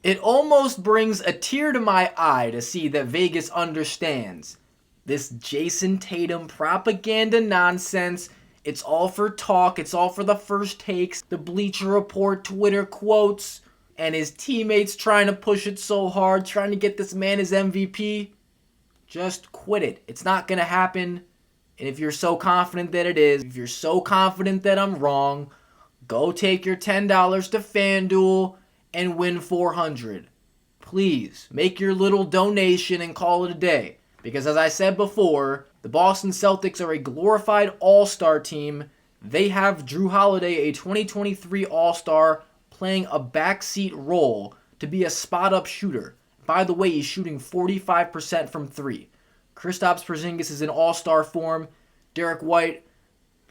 It almost brings a tear to my eye to see that Vegas understands this Jason Tatum propaganda nonsense. It's all for talk. It's all for the first takes, the Bleacher Report Twitter quotes, and his teammates trying to push it so hard, trying to get this man his MVP. Just quit it. It's not going to happen. And if you're so confident that it is, if you're so confident that I'm wrong, go take your $10 to FanDuel and win $400. Please, make your little donation and call it a day. Because as I said before, the Boston Celtics are a glorified all-star team. They have Jrue Holiday, a 2023 all-star, playing a backseat role to be a spot-up shooter. By the way, he's shooting 45% from three. Kristaps Porzingis is in all-star form. Derek White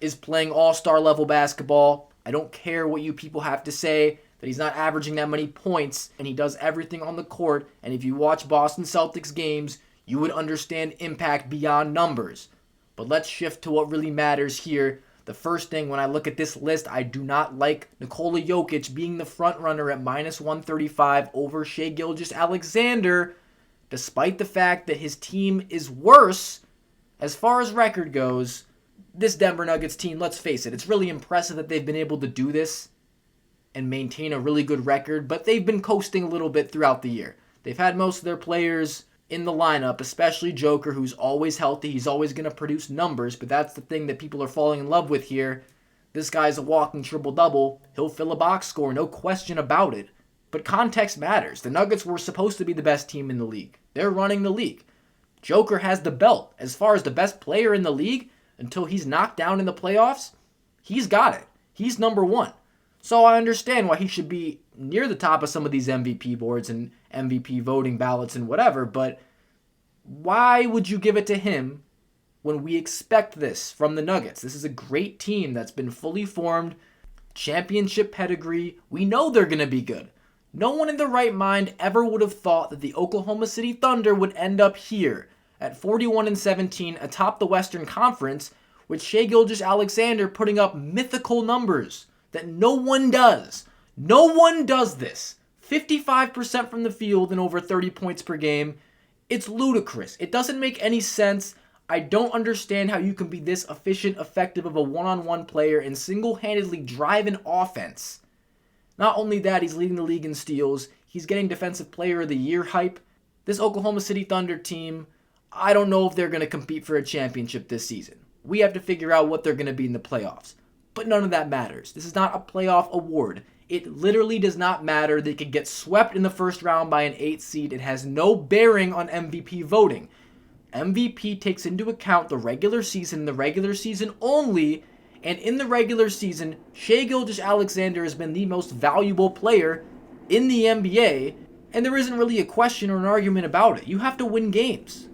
is playing all-star level basketball. I don't care what you people have to say, that he's not averaging that many points, and he does everything on the court. And if you watch Boston Celtics games, you would understand impact beyond numbers. But let's shift to what really matters here. The first thing, when I look at this list, I do not like Nikola Jokic being the front runner at minus 135 over Shai Gilgeous-Alexander, despite the fact that his team is worse as far as record goes. This Denver Nuggets team, let's face it, it's really impressive that they've been able to do this and maintain a really good record, but they've been coasting a little bit throughout the year. They've had most of their players in the lineup, especially Joker, who's always healthy. He's always going to produce numbers, but that's the thing that people are falling in love with here. This guy's a walking triple-double. He'll fill a box score, no question about it. But context matters. The Nuggets were supposed to be the best team in the league. They're running the league. Joker has the belt. As far as the best player in the league, until he's knocked down in the playoffs, he's got it. He's number one. So I understand why he should be near the top of some of these MVP boards and MVP voting ballots and whatever, but why would you give it to him when we expect this from the Nuggets? This is a great team that's been fully formed, championship pedigree. We know they're going to be good. No one in their right mind ever would have thought that the Oklahoma City Thunder would end up here at 41-17 atop the Western Conference, with Shai Gilgeous-Alexander putting up mythical numbers that no one does. No one does this. 55% from the field and over 30 points per game. It's ludicrous. It doesn't make any sense. I don't understand how you can be this efficient, effective of a one-on-one player and single-handedly drive an offense. Not only that, he's leading the league in steals. He's getting Defensive Player of the Year hype. This Oklahoma City Thunder team, I don't know if they're going to compete for a championship this season. We have to figure out what they're going to be in the playoffs. But none of that matters. This is not a playoff award. It literally does not matter. They could get swept in the first round by an 8 seed. It has no bearing on MVP voting. MVP takes into account the regular season only, and in the regular season, Shai Gilgeous-Alexander has been the most valuable player in the NBA, and there isn't really a question or an argument about it. You have to win games.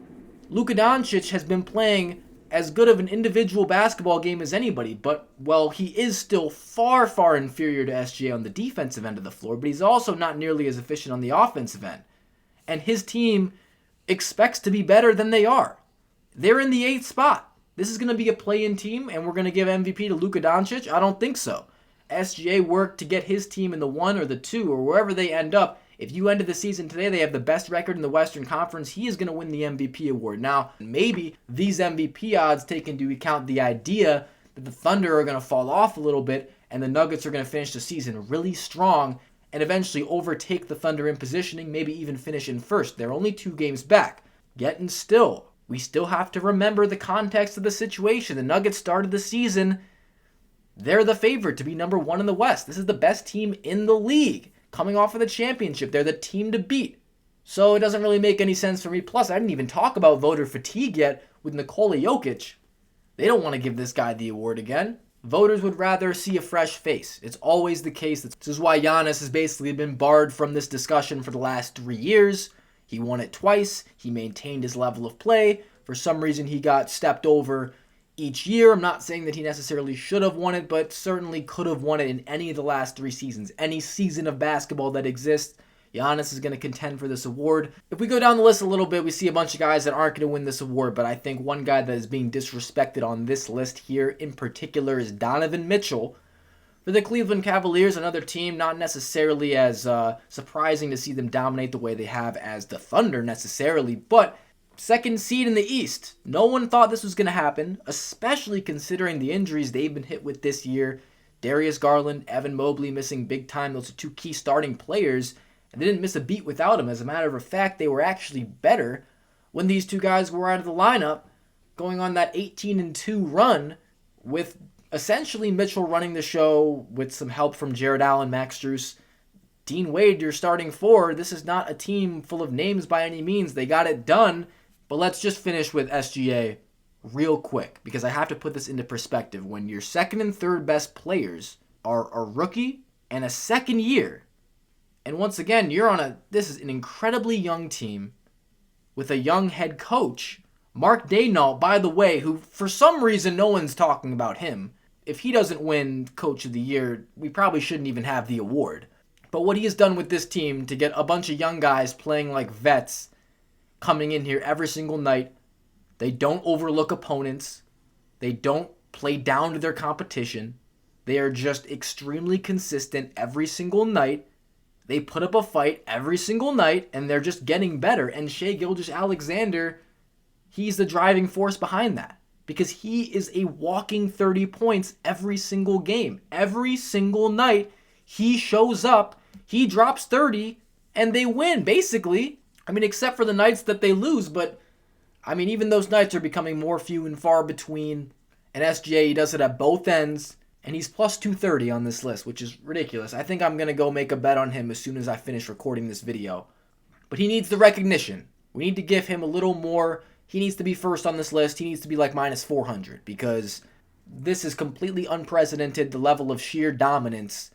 Luka Doncic has been playing as good of an individual basketball game as anybody, but, well, he is still far, far inferior to SGA on the defensive end of the floor, but he's also not nearly as efficient on the offensive end. And his team expects to be better than they are. They're in the 8th spot. This is going to be a play-in team, and we're going to give MVP to Luka Doncic? I don't think so. SGA worked to get his team in the 1 or the 2 or wherever they end up. If you ended the season today, they have the best record in the Western Conference. He is going to win the MVP award. Now, maybe these MVP odds take into account the idea that the Thunder are going to fall off a little bit and the Nuggets are going to finish the season really strong and eventually overtake the Thunder in positioning, maybe even finish in first. They're only 2 games back. Yet and still, we still have to remember the context of the situation. The Nuggets started the season. They're the favorite to be number 1 in the West. This is the best team in the league. Coming off of the championship, they're the team to beat. So it doesn't really make any sense for me. Plus, I didn't even talk about voter fatigue yet with Nikola Jokic. They don't want to give this guy the award again. Voters would rather see a fresh face. It's always the case. This is why Giannis has basically been barred from this discussion for the last 3 years. He won it twice. He maintained his level of play. For some reason, he got stepped over each year. I'm not saying that he necessarily should have won it, but certainly could have won it in any of the last 3 seasons. Any season of basketball that exists, Giannis is going to contend for this award. If we go down the list a little bit, we see a bunch of guys that aren't going to win this award, but I think one guy that is being disrespected on this list here in particular is Donovan Mitchell. For the Cleveland Cavaliers, another team not necessarily as surprising to see them dominate the way they have as the Thunder necessarily, but second seed in the East. No one thought this was going to happen, especially considering the injuries they've been hit with this year. Darius Garland, Evan Mobley missing big time. Those are two key starting players, and they didn't miss a beat without them. As a matter of fact, they were actually better when these two guys were out of the lineup, going on that 18-2 run with essentially Mitchell running the show with some help from Jared Allen, Max Strus. Dean Wade, your starting four. This is not a team full of names by any means. They got it done. But let's just finish with SGA real quick, because I have to put this into perspective. When your second and third best players are a rookie and a second year, and once again, this is an incredibly young team with a young head coach, Mark Daigneault, by the way, who for some reason no one's talking about him. If he doesn't win Coach of the Year, we probably shouldn't even have the award. But what he has done with this team to get a bunch of young guys playing like vets, coming in here every single night. They don't overlook opponents. They don't play down to their competition. They are just extremely consistent every single night. They put up a fight every single night, and they're just getting better. And Shai Gilgeous-Alexander, he's the driving force behind that, because he is a walking 30 points every single game. Every single night, he shows up, he drops 30, and they win, basically. I mean, except for the nights that they lose, but, I mean, even those nights are becoming more few and far between. And SGA, he does it at both ends, and he's plus 230 on this list, which is ridiculous. I think I'm going to go make a bet on him as soon as I finish recording this video. But he needs the recognition. We need to give him a little more. He needs to be first on this list. He needs to be like minus 400, because this is completely unprecedented, the level of sheer dominance.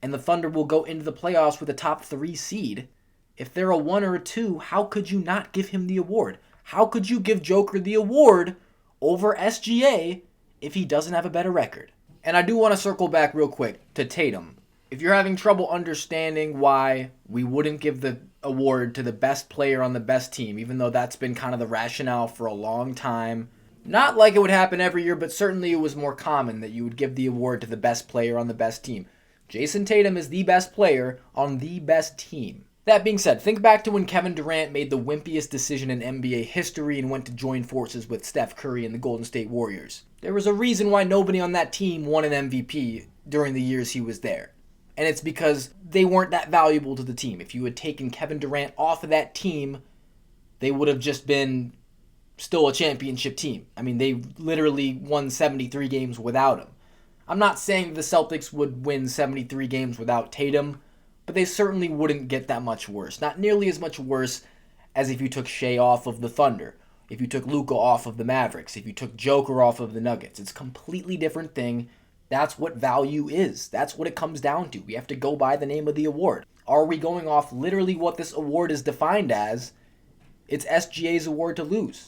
And the Thunder will go into the playoffs with a top 3 seed. If they're a 1 or a 2, how could you not give him the award? How could you give Joker the award over SGA if he doesn't have a better record? And I do want to circle back real quick to Tatum. If you're having trouble understanding why we wouldn't give the award to the best player on the best team, even though that's been kind of the rationale for a long time, not like it would happen every year, but certainly it was more common that you would give the award to the best player on the best team. Jason Tatum is the best player on the best team. That being said, think back to when Kevin Durant made the wimpiest decision in NBA history and went to join forces with Steph Curry and the Golden State Warriors. There was a reason why nobody on that team won an MVP during the years he was there. And it's because they weren't that valuable to the team. If you had taken Kevin Durant off of that team, they would have just been still a championship team. I mean, they literally won 73 games without him. I'm not saying the Celtics would win 73 games without Tatum, but they certainly wouldn't get that much worse. Not nearly as much worse as if you took Shai off of the Thunder, if you took Luka off of the Mavericks, if you took Joker off of the Nuggets. It's a completely different thing. That's what value is. That's what it comes down to. We have to go by the name of the award. Are we going off literally what this award is defined as? It's SGA's award to lose.